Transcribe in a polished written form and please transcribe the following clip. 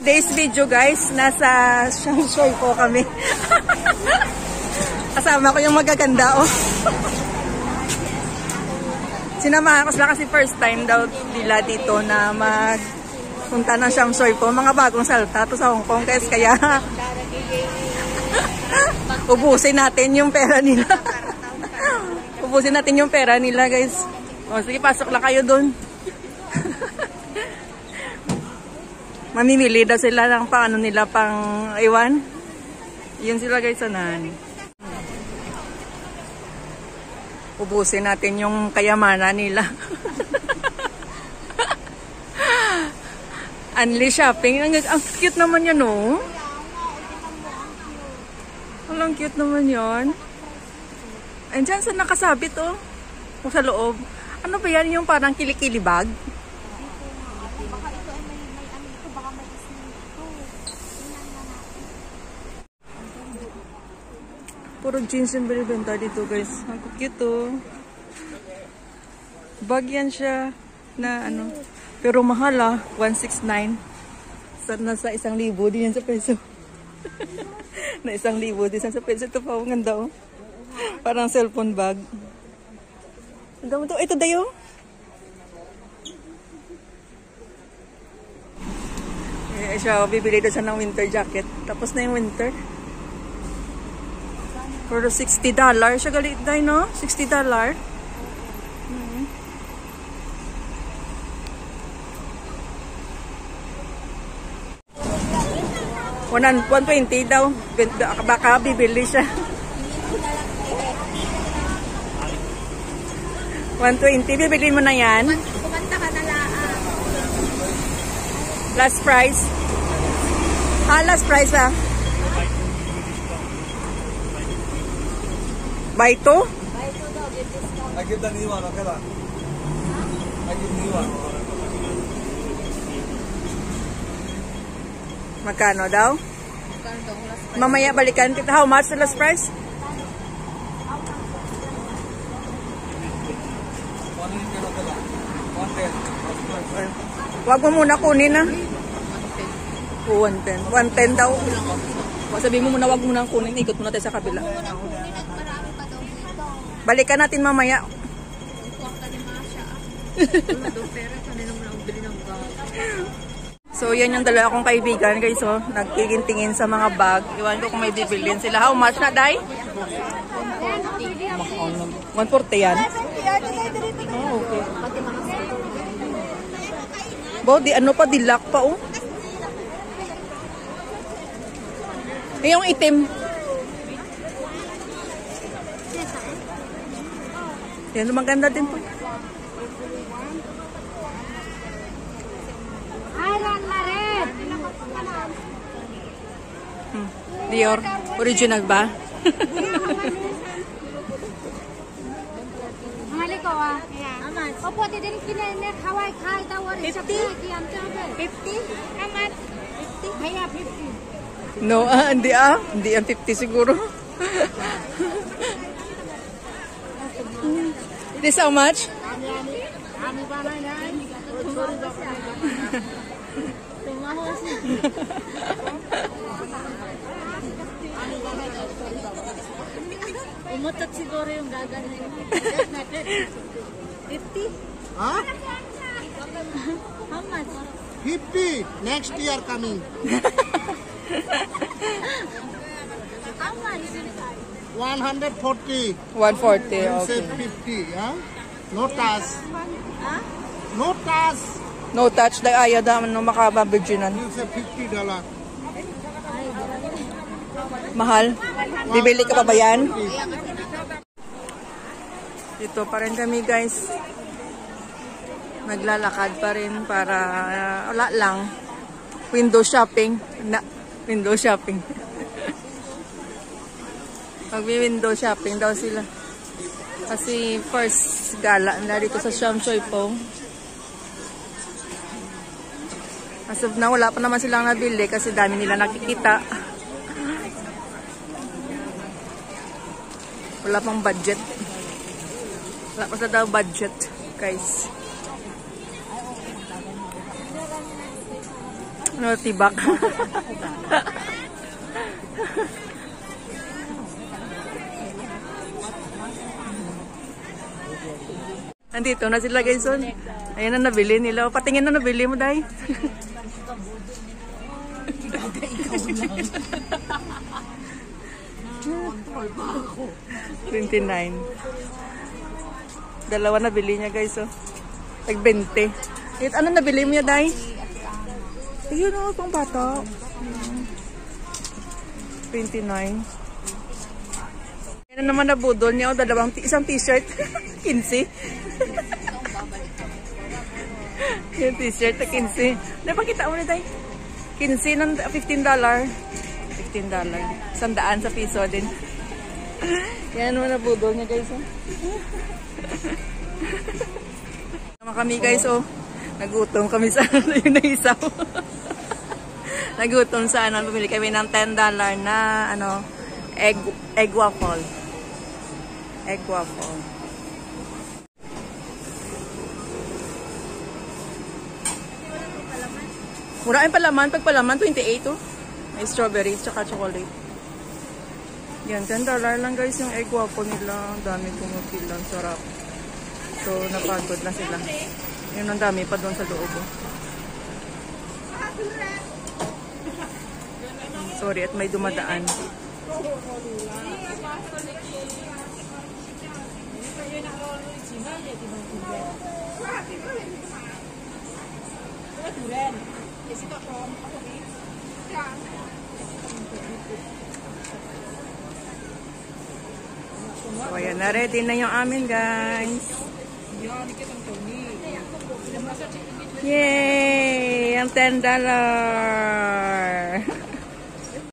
today's video guys, nasa Shamshoy po kami. Kasama ko yung magaganda oh. Sinamahan ko sila kasi first time daw nila dito na magpunta ng Shamshoy po. Mga bagong salta to sa Hong Kong guys, kaya ubusin natin yung pera nila. Ubusin natin yung pera nila guys. O sige, pasok lang kayo dun. Mamimili daw sila ng pang ano nila, pang iwan. Yun sila guys, sanahan. Ubusin natin yung kayamanan nila. Unli shopping. Ang cute naman yan oh. Ang cute naman yan. Andiyan sa nakasabit oh. O sa loob. Ano ba yan, yung parang kilikili bag? Puro jeans yung binibenta dito guys. Ang cute oh. Bag yan siya na ano. Pero mahal ah. 169. Nasa 1,000 din yan sa peso. Na 1,000 din sa peso. Ito pa. Ang ganda oh. Parang cellphone bag. Ang ganda to. Ito dayo. Siya bibili doon siya ng winter jacket. Tapos na yung winter. For $60. Siya galit dahil, no? $60. $120 daw. Baka bibili siya. 120. Bibili mo na yan? Kumanta ka na lang. Last price. Last price ah. Buy two? Buy two daw, give discount. I give the new one, okay ba? I give new one. Magkano daw? Magkano daw last price? Mamaya balikan kita. How much the last price? 110, okay ba? 110. Wag mo muna kunin ah. 110. 110 daw. Sabi mo muna, wag mo nang kunin. Ikot muna tayo sa kabila. Balikan natin mamaya. So, yan yung dalawa kong kaibigan, guys. Oh, nagtingin-tingin sa mga bag. Iwan ko kung may bibilin sila. How much na, Day? 140 yan. Oh, okay. Bo, di ano pa, dilak pa, oh. Eh, yung itim. Yan, maganda din po. Dior. Original ba? Opo, din kinain Hawaii khai daw 50? 50? How much? 50? Maya 50. No, hindi ah. Hindi ang 50 siguro. This how much? Umutot siguro yung gagawin. 50? Huh? How much? 50. Next year coming. How much? 140. 140, You okay. say 50, huh? No touch. Huh? No touch. No touch, dahil ayaw daman no makababidyonan. You say $50. Mahal? Bibili ka pa ba yan? Dito pa rin kami guys. Naglalakad pa rin para wala lang. Window shopping. Window shopping. Magwi-window shopping daw sila. Kasi first gala na dito sa Shamshoy po. As of now, wala pa naman silang nabili kasi dami nila nakikita. Wala pang budget. Wala pa sa daw budget, guys. Ano, tibak. Andito na sila guys. Ayan na nabili nila. Patingin na nabili mo, Day. $29. Dalawa nabili niya guys. Tag 20. Ano nabili mo niya, Day? Ayun o, pang bata. 29. Yan naman nabudol niya. Isang t-shirt. 15. Yung t-shirt na 15. Napakita mo na, Day. 15 ng $15. $15. 100 sa piso din. Yan naman nabudol niya guys. Sama kami guys. Nagutom kami sa yung naisaw. Nagutom sa bumili kami ng $10 na egg waffle. Egg waffle. Mura yung palaman. Pag palaman, 28 May strawberry tsaka chocolate. Yan, $10 lang guys yung egg waffle nila. Ang dami pumupila. Sarap. So, napagod na sila. Yun, ang dami pa doon sa loob. Sorry, at may dumadaan. So, ayan na. Ready na yung amin, guys. Yay! Ang $10.